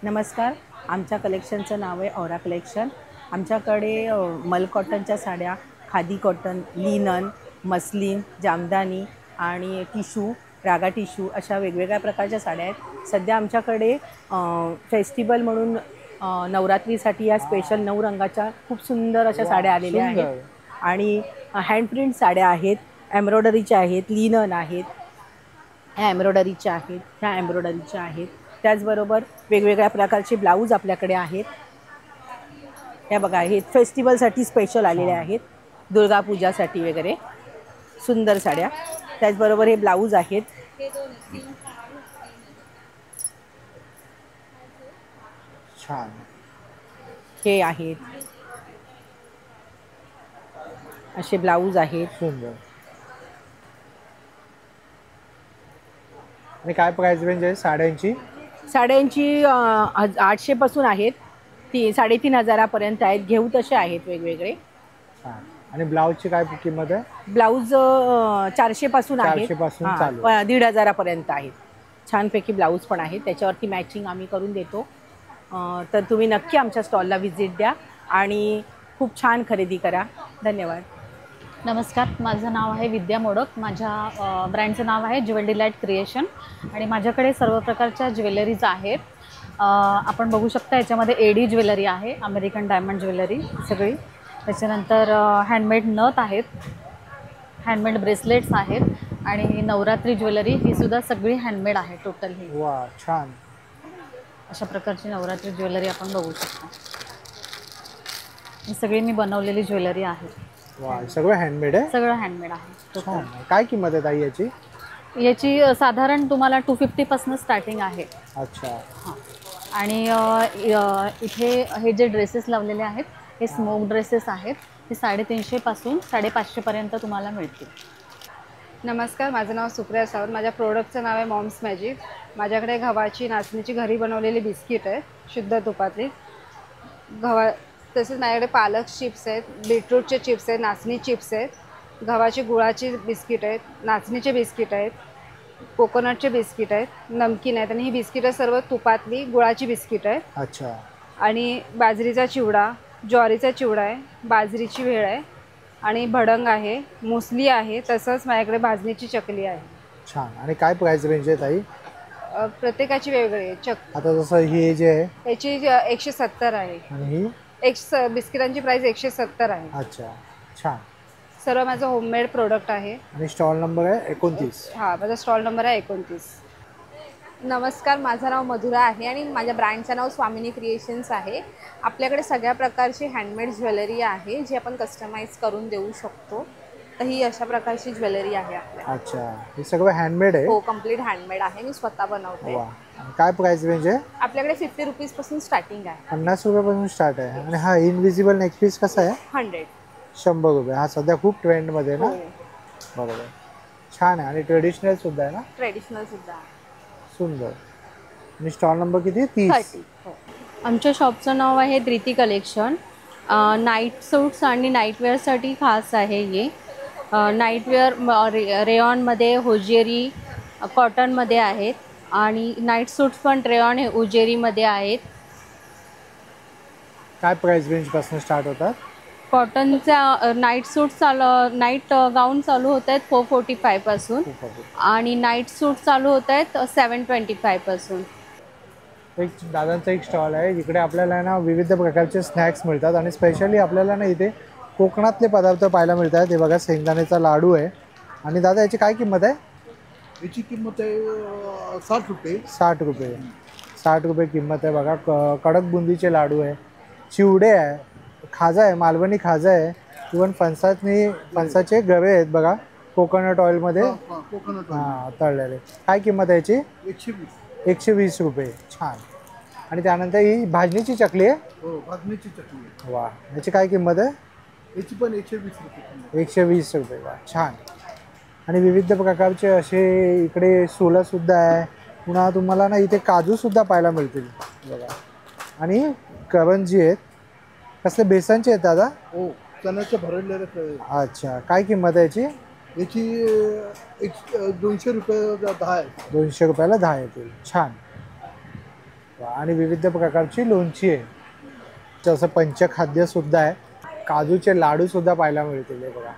नमस्कार. आमच्या कलेक्शनचं नाव आहे औरा कलेक्शन. आमच्याकडे मल कॉटनच्या साड्या, khadi cotton, linen, muslin, jamdani आणि टिशू, रागा टिशू अशा वेगवेगळ्या प्रकारच्या साड्या आहेत. सध्या आमच्याकडे फेस्टिवल म्हणून नवरात्रीसाठी या स्पेशल 9 रंगाच्या खूप सुंदर अशा साड्या आलेल्या आहेत. आणि हँडप्रिंट साड्या आहेत, एम्ब्रॉयडरीच्या आहेत, लिनन आहेत, ह्या एम्ब्रॉयडरीच्या आहेत, ह्या एम्ब्रॉयडरीच्या आहेत. त्याचबरोबर वेगवेगळ्या प्रकारचे ब्लाऊज आपल्याकडे आहेत. ह्या बघा, हे फेस्टिवलसाठी स्पेशल आलेले आहेत, दुर्गापूजासाठी वगैरे सुंदर साड्या. त्याचबरोबर हे ब्लाऊज आहेत. छान. हे आहेत असे ब्लाऊज आहेत. सुंदर. आणि काय प्राइस रेंज आहे साड्यांची? साड्यांची 800 पासून आहेत, 3,500 आहेत. घेऊ तसे आहेत वेगवेगळे. आणि ब्लाऊजची काय किंमत आहे? ब्लाऊज 400 पासून आहेत, 400 पासून चालू. 1,500 आहेत. छानपैकी ब्लाऊज पण आहेत, त्याच्यावरती मॅचिंग आम्ही करून देतो. तर तुम्ही नक्की आमच्या स्टॉलला व्हिजिट द्या आणि खूप छान खरेदी करा. धन्यवाद. नमस्कार. माझं नाव आहे विद्या मोडक. माझ्या ब्रँडचं नाव आहे ज्वेल डिलाइट क्रिएशन आणि माझ्याकडे सर्व प्रकारच्या ज्वेलरीज आहेत. आपण बघू शकता याच्यामध्ये एडी ज्वेलरी आहे, अमेरिकन डायमंड ज्वेलरी सगळी. त्याच्यानंतर हँडमेड नथ आहेत, हँडमेड ब्रेसलेट्स आहेत आणि नवरात्री ज्वेलरी ही सुद्धा सगळी हँडमेड आहे टोटल. ही वा, छान. अशा प्रकारची नवरात्री ज्वेलरी आपण बघू शकता. ही सगळी मी बनवलेली ज्वेलरी आहे. वा, सगळं हँडमेड आहे? सगळं हँडमेड आहे. छान. काय किंमत आहे ताई याची? याची साधारण तुम्हाला 250 पासून स्टार्टिंग आहे. अच्छा. हां. आणि इथे हे जे ड्रेसेस लावलेले आहेत हे स्मोक ड्रेसेस आहेत. हे 350 पासून 550 पर्यंत तुम्हाला मिळतील. नमस्कार. माझं नाव सुप्रिया सावंत. माझ्या प्रोडक्टचं नाव आहे मॉम्स मॅजिक. माझ्याकडे गव्हाची नाचणीची घरी बनवलेली बिस्किट आहे, शुद्ध तुपातली. तसेच माझ्याकडे पालक चिप्स आहेत, बीटरूटचे चिप्स आहेत, नाचणी चिप्स आहेत, गव्हाची गुळाची बिस्किट आहेत, नाचणीचे बिस्किट आहेत, कोकोनटचे बिस्किट आहेत, नमकीन आहेत. आणि ही बिस्किटं सर्व तुपातली गुळाची बिस्किट आहेत. अच्छा. आणि बाजरीचा चिवडा, ज्वारीचा चिवडा आहे, बाजरीची भेळ आहे आणि भडंग आहे, मुसली आहे. तसंच माझ्याकडे भाजणीची चकली आहे. छान. आणि काय प्राइस रेंज आहे ताई? प्रत्येकाची वेगवेगळी आहे. आता जसं हे जे आहे याची 170 आहे आणि ही बिस्किटांची प्राइस 170 आहे. अच्छा. छान. सर्व माझं होममेड प्रोडक्ट आहे. आणि स्टॉल नंबर आहे 29. हां, माझा स्टॉल नंबर आहे 29. नमस्कार. माझं नाव मधुरा आहे आणि माझ्या ब्रँडचं नाव स्वामिनी क्रिएशन्स आहे. आपल्याकडे सगळ्या प्रकारची हँडमेड ज्वेलरी आहे जी आपण कस्टमाइज करून देऊ शकतो. तर ही अशा प्रकारची ज्वेलरी आहे आपल्याकडे. अच्छा. हे सगळं हँडमेड आहे? हो, कम्प्लीट हँडमेड आहे. मी स्वतः बनवते. वा. काय प्राइस रेंज आहे? आपल्याकडे 50 रुपीजपासून स्टार्टिंग आहे. 50 रुपयापासून स्टार्ट आहे. आणि हा इनविजिबल नेकपीस कसा आहे? 100. 100 रुपये. हा सध्या खूप ट्रेंडमध्ये ना? बरोबर. छान आहे. आणि ट्रेडिशनल सुद्धा आहे ना? ट्रेडिशनल सुद्धा आहे. सुंदर. आणि स्टॉल नंबर किती? 30. आमच्या शॉपचं नाव आहे धृती कलेक्शन. नाईट सूट्स आणि नाईटवेअरसाठी खास आहे हे. नाईटवेअर रेयॉनमध्ये, होजियरी कॉटनमध्ये आहेत आणि नाईट सूट्स पण रेयॉन होजियरीमध्ये आहेत. काय प्राइस रेंजपासून स्टार्ट होतात? कॉटनच्या नाईट सूट नाईट गाऊन चालू होत आहेत 445 पासून आणि नाईट सूट चालू होत आहेत 725 पासून. एक दादांचा एक स्टॉल आहे जिकडे आपल्याला ना विविध प्रकारचे स्नॅक्स मिळतात आणि स्पेशली आपल्याला ना इथे कोकणातले पदार्थ पाहायला मिळतात. हे बघा, शेंगदाण्याचा लाडू आहे. आणि दादा याची काय किंमत आहे? याची किंमत आहे 60 रुपये. 60 रुपये. 60 रुपये किंमत आहे. बघा, कडक बुंदीचे लाडू आहे, चिवडे आहे, खाजा आहे, मालवणी खाजा आहे, इवन फणसाचे गवे आहेत बघा, कोकोनट ऑइलमध्ये तळलेले. काय किंमत आहे याची? 120 रुपये. छान. आणि त्यानंतर ही भाजणीची चकली आहे? हो, भाजणीची चकली आहे. वा. याची काय किंमत आहे? याची पण 120 रुपये. 120 रुपये. वा, छान. आणि विविध प्रकारचे असे इकडे सोलंसुद्धा आहे. पुन्हा तुम्हाला ना इथे काजूसुद्धा पाहायला मिळतील बघा. आणि करंजी आहेत. कसले बेसनचे आहेत दादा? हो, चण्याचं भरडलेलं अच्छा, काय किंमत आहे याची? याची 200 रुपये 10 आहे. 200 रुपयाला 10 येतील. छान. आणि विविध प्रकारची लोणची आहे. असं पंचखाद्य सुद्धा आहे. काजूचे लाडू सुद्धा पाहायला मिळतील. बघा,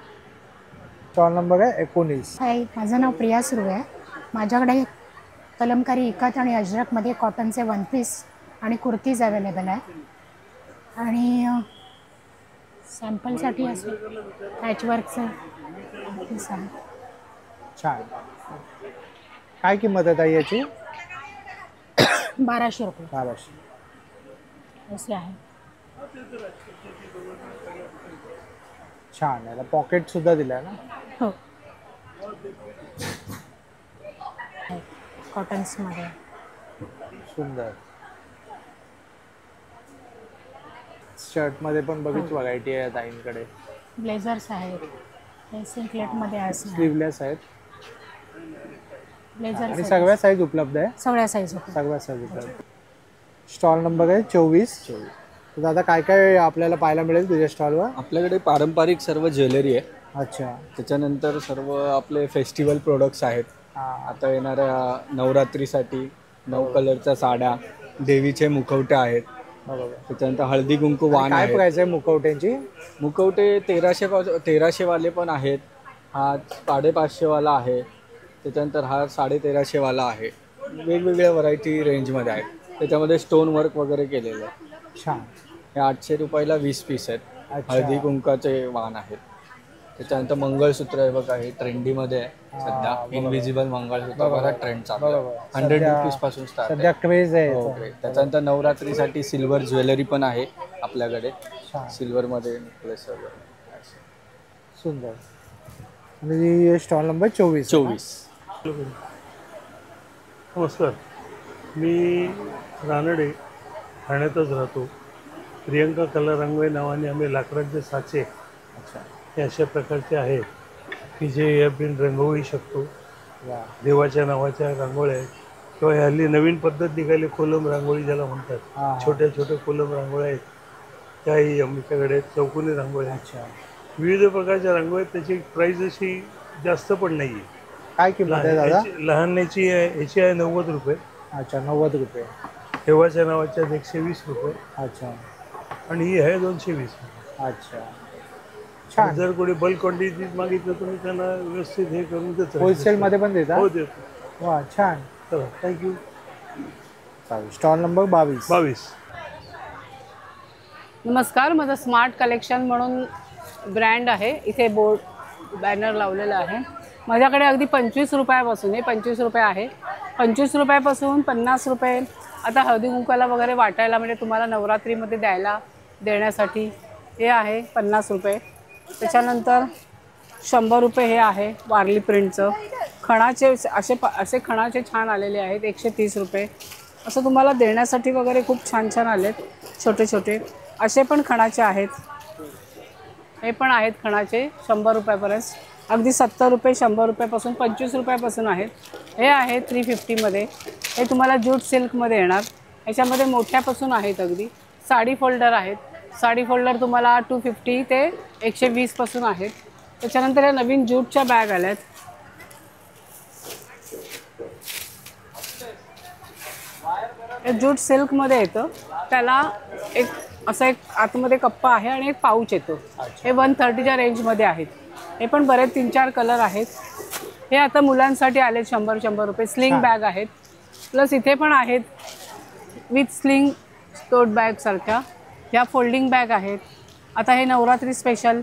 स्टॉल नंबर आहे 19. हाय, माझं नाव प्रिया सुरू आहे. माझ्याकडे कलमकारी इकत आणि अजरकमध्ये कॉटनचे 1 पीस आणि कुर्तीज अवेलेबल आहे. आणि सॅम्पलसाठी असं पॅचवर्कचं पीस आहे. छान. काय किंमत आहे ताई याची? 1200 रुपये. 1200 असे आहे. छान. याला पॉकेट सुद्धा दिलाय ना? हो, कॉटन्समध्ये. सुंदर. शर्टमध्ये पण बरीच व्हरायटी आहे ताईंकडे. ब्लेझर्स आहेत, हे सिंकलेटमध्ये आहे. स्लीवलेस आहेत. ब्लेझर्स आणि सगळ्या साईज उपलब्ध आहे. सगळ्या साईज उपलब्ध. स्टॉल नंबर आहे 24. तर दादा काय काय आपल्याला पाहायला मिळेल तुझ्या स्टॉलवर? आपल्याकडे पारंपरिक सर्व ज्वेलरी आहे. अच्छा. त्याच्यानंतर सर्व आपले फेस्टिवल प्रोडक्ट्स आहेत. आता येणाऱ्या नवरात्रीसाठी 9 कलरच्या साड्या, देवीचे मुखवटे आहेत. त्याच्यानंतर हळदी कुंकू वाण आहे. काय प्राइस आहे मुखवट्यांची? मुखवटे 1300 वाले पण आहेत. हा 550 वाला आहे. त्याच्यानंतर हा 1350 वाला आहे. वेगवेगळ्या व्हरायटी रेंजमध्ये आहेत. त्याच्यामध्ये स्टोन वर्क वगैरे केलेलं आहे. छान. हे 800 रुपयाला 20 पीस आहेत. हळदी कुंकाचे वाण आहेत. त्याच्यानंतर मंगळसूत्र आहे बघा, हे ट्रेंडीमध्ये आहे सध्या. इनविजिबल मंगळसूत्र बघा, ट्रेंड चालू आहे. 100 रुपीज पासून स्टार्ट सध्या क्रेज आहे. ओके. त्याच्यानंतर नवरात्रीसाठी सिल्वर ज्वेलरी पण आहे आपल्याकडे. सिल्वरमध्ये नेकलेस वगैरे. सुंदर. आणि स्टॉल नंबर 24. नमस्कार, मी रानडे, ठाण्यातच राहतो. प्रियंका कला रंगवे नावाने आम्ही लाकडाचे साचे हे अशा प्रकारचे आहेत की जे आपण रंगवू शकतो. देवाच्या नावाच्या रांगोळ्या आहेत किंवा हल्ली नवीन पद्धत निघाली कोलम रांगोळी ज्याला म्हणतात. छोट्या छोट्या कोलम रांगोळ्या आहेत, त्याही आमच्याकडे चौकोनी रांगोळ्या. विविध प्रकारच्या रांगोळ्या. त्याची प्राईस अशी जास्त पण नाही आहे. काय किंमत आहे दादा? लहानची आहे, याची आहे 90 रुपये. अच्छा, 90 रुपये. देवाच्या नावाच्या 120 रुपये. अच्छा. आणि ही आहे 220. अच्छा, छान. जर कोणी बल्क क्वांटिटी मागितलं तुम्ही त्यांना व्यवस्थित हे करून देतो. होलसेल मध्ये पण देता? हो, देतो. वा, छान. चला, थँक्यू. Stall number 22. नमस्कार, माझं स्मार्ट कलेक्शन म्हणून ब्रँड आहे. इथे बोर्ड बॅनर लावलेला आहे. माझ्याकडे अगदी 25 रुपयापासून, हे 25 रुपये आहे. 25 रुपयापासून 50 रुपये. आता हळदी कुंकाला वगैरे वाटायला, म्हणजे तुम्हाला नवरात्रीमध्ये देण्यासाठी हे आहे 50 रुपये. त्याच्यानंतर 100 रुपये हे आहे वारली प्रिंटचं. खणाचे असे खणाचे छान आलेले आहेत 130 रुपये. असं तुम्हाला देण्यासाठी वगैरे खूप छान छान आलेत. छोटे छोटे असे पण खणाचे आहेत. हे पण आहेत खणाचे 100 रुपयापर्यंत. अगदी 70 रुपये, 100 रुपयापासून 25 रुपयापासून आहेत. हे आहे 350मध्ये. हे तुम्हाला ज्यूट सिल्कमध्ये येणार. ह्याच्यामध्ये मोठ्यापासून आहेत. अगदी साडी फोल्डर आहेत. साडी फोल्डर तुम्हाला 250 ते 120 पासून आहेत. त्याच्यानंतर या नवीन ज्यूटच्या बॅग आल्यात. हे ज्यूट सिल्कमध्ये येतं. त्याला असं एक आतमध्ये कप्पा आहे आणि एक पाऊच येतो. हे 130च्या रेंजमध्ये आहेत. हे पण बरेच 3-4 कलर आहेत. हे आता मुलांसाठी आले 100 रुपये. स्लिंग बॅग आहेत. प्लस इथे पण आहेत विथ स्लिंग टोट बॅग सारख्या. ह्या फोल्डिंग बॅग आहेत. आता हे नवरात्री स्पेशल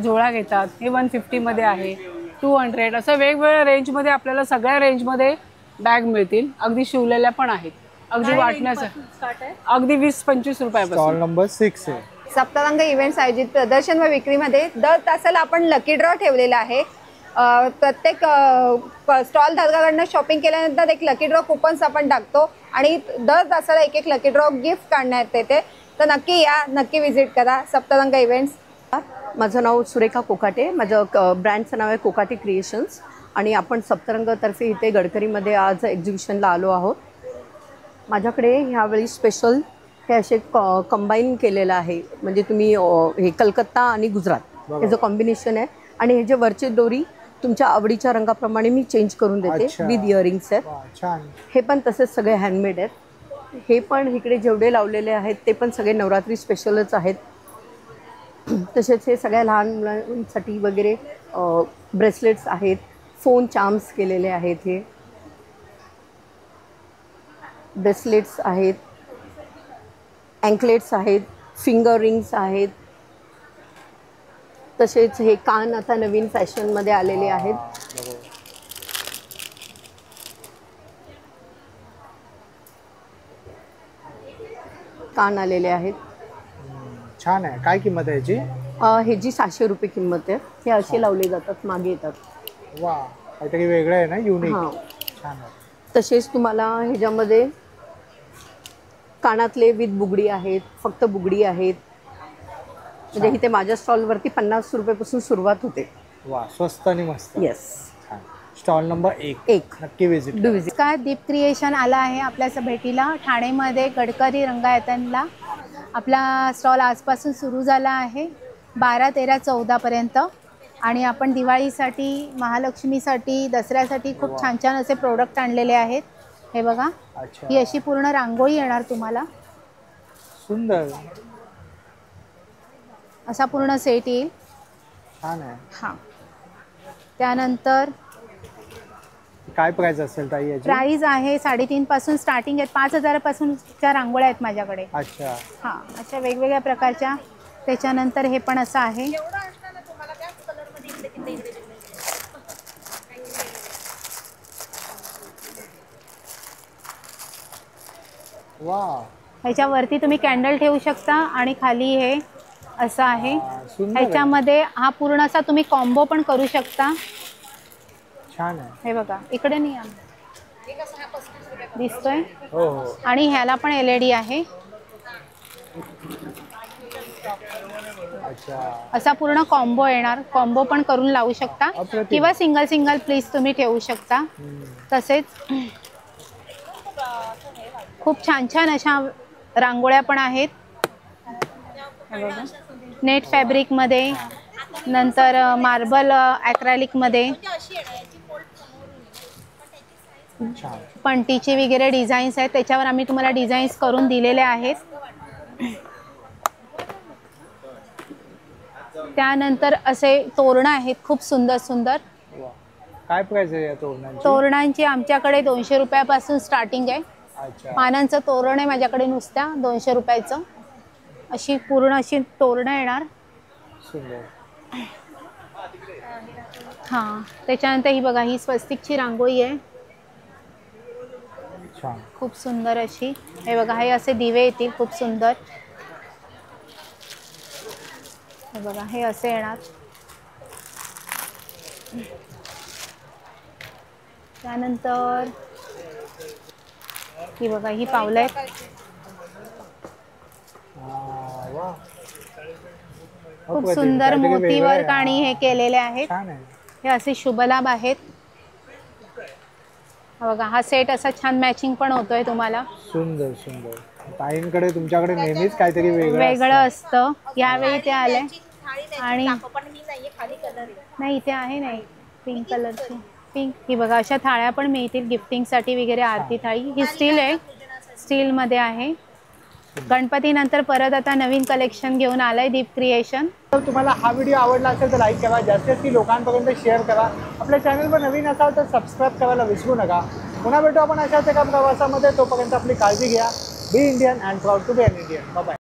झोळा घेतात. हे 150मध्ये आहे. 200 असं वेगवेगळ्या रेंजमध्ये आपल्याला सगळ्या रेंजमध्ये बॅग मिळतील. अगदी शिवलेल्या पण आहेत. अगदी वाटण्यासाठी अगदी 20-25 रुपयापासून. स्टॉल नंबर 6 आहे. सप्तरंग इव्हेंट्स आयोजित प्रदर्शन व विक्रीमध्ये दर तासाला आपण लकी ड्रॉ ठेवलेला आहे. प्रत्येक स्टॉल धारकाकडनं शॉपिंग केल्यानंतर एक लकी ड्रॉ कुपन्स आपण टाकतो आणि दर तासाला एक लकी ड्रॉ गिफ्ट काढण्यात येते. तर नक्की या, नक्की व्हिजिट करा सप्तरंग इव्हेंट्स. माझं नाव सुरेखा कोकाटे. माझं ब्रँडचं नाव आहे कोकाटे क्रिएशन्स आणि आपण सप्तरंगतर्फे इथे गडकरीमध्ये आज एक्झिबिशनला आलो आहोत. माझ्याकडे ह्यावेळी स्पेशल हे असे कंबाईन केलेलं आहे, म्हणजे तुम्ही हे कलकत्ता आणि गुजरात ह्याचं कॉम्बिनेशन आहे. आणि हे जे वरचे दोरी तुमच्या आवडीच्या रंगाप्रमाणे मी चेंज करून देते विथ इयरिंग्स आहेत. छान. हे पण तसेच सगळे हँडमेड आहेत. हे पण इकडे जेवढे लावलेले आहेत ते पण सगळे नवरात्री स्पेशलच आहेत. तसेच हे सगळ्या लहान मुलांसाठी वगैरे ब्रेसलेट्स आहेत, फोन चार्म्स केलेले आहेत, हे ब्रेसलेट्स आहेत, अँकलेट्स आहेत, फिंगर रिंग्स आहेत. तसेच हे कान आता नवीन फॅशनमध्ये आलेले आहेत. कान आलेले आहेत. छान आहे. काय किंमत आहे याची? हे जी 600 रुपये किंमत आहे. हे असे लावले जातात, मागे येतात. वा, काहीतरी वेगळं आहे ना, युनिक. हां. छान आहे. तसेच तुम्हाला ह्याच्यामध्ये कानातले विथ बुगडी आहेत, फक्त बुगडी आहेत. म्हणजे इथे माझ्या स्टॉलवरती 50 रुपयापासून सुरुवात होते. वा, स्वस्त आणि मस्त. येस. स्टॉल नंबर 1 नक्की व्हिजिट. नमस्कार, दीप क्रिएशन आला आहे आपल्या भेटीला ठाणेमध्ये गडकरी रंगायतनला. आपला स्टॉल आजपासून सुरू झाला आहे 12, 13, 14पर्यंत. आणि आपण दिवाळीसाठी, महालक्ष्मीसाठी, दसऱ्यासाठी खूप छान छान असे प्रोडक्ट आणलेले आहेत. हे बघा, ही अशी पूर्ण रांगोळी येणार तुम्हाला. सुंदर असा पूर्ण सेट येईल. छान आहे. हां. त्यानंतर काय प्राइस असेल ताई याची? प्राइस आहे 3.5 पासून स्टार्टिंग आहेत. 5000 पासूनच्या रांगोळ्या आहेत माझ्याकडे. अच्छा. हां, अशा वेगवेगळ्या प्रकारच्या. त्याच्यानंतर हे पण असं आहे. वा, ह्याच्यावरती तुम्ही कॅन्डल ठेवू शकता आणि खाली हे असं आहे. ह्याच्यामध्ये हा पूर्ण असा तुम्ही कॉम्बो पण करू शकता. छान आहे. हे बघा, इकडे नाही दिसतोय. हो हो. आणि ह्याला पण LED आहे. अच्छा. असा पूर्ण कॉम्बो येणार. कॉम्बो पण करून लावू शकता किंवा सिंगल प्लीज तुम्ही ठेवू शकता. तसेच खूप छान छान अशा रांगोळ्या पण आहेत. नेट फॅब्रिकमध्ये, नंतर मार्बल ॲक्रेलिकमध्ये, पंटीची वगैरे डिझाईन्स आहेत. त्याच्यावर आम्ही तुम्हाला डिझाईन्स करून दिलेले आहेत. त्यानंतर असे तोरणं आहेत खूप सुंदर सुंदर. काय प्राइस आहे या तोरणांची? तोरणांची आमच्याकडे 200 रुपयापासून स्टार्टिंग आहे. पानांचं तोरण आहे माझ्याकडे नुसत्या 200 रुपयाचं. अशी पूर्ण अशी तोरणं येणार. सुंदर. हां. त्याच्यानंतर ही बघा, ही स्वस्तिकची रांगोळी आहे. खूप सुंदर अशी. हे बघा, हे असे दिवे येतील खूप सुंदर. हे बघा, हे असे येणार. त्यानंतर ही बघा, ही पावलं आहेत. खूप सुंदर मोती वर्क आणि हे केलेले आहेत. हे असे शुभलाभ आहेत. बघा, हा सेट असा छान मॅचिंग पण होतोय तुम्हाला. सुंदर सुंदर. ताईंकडे तुमच्याकडे नेहमीच काहीतरी वेगळं असतं. यावेळी ते आले. आणि नाही, इथे आहे नाही पिंक कलरची. पिंक. ही बघा, अशा थाळ्या पण मिळतील गिफ्टिंगसाठी वगैरे. आरती थाळी ही स्टील आहे, स्टीलमध्ये आहे. गणपतीनंतर परत आता नवीन कलेक्शन घेऊन आलंय दीप क्रिएशन. तर तुम्हाला हा व्हिडिओ आवडला असेल तर लाईक करा, जास्तीत जास्त लोकांपर्यंत शेअर करा. आपल्या चॅनलवर नवीन असाल तर सबस्क्राईब करायला विसरू नका. पुन्हा भेटू आपण अशाच एका प्रवासामध्ये. तोपर्यंत आपली काळजी घ्या. Be Indian and proud to be an Indian. Bye.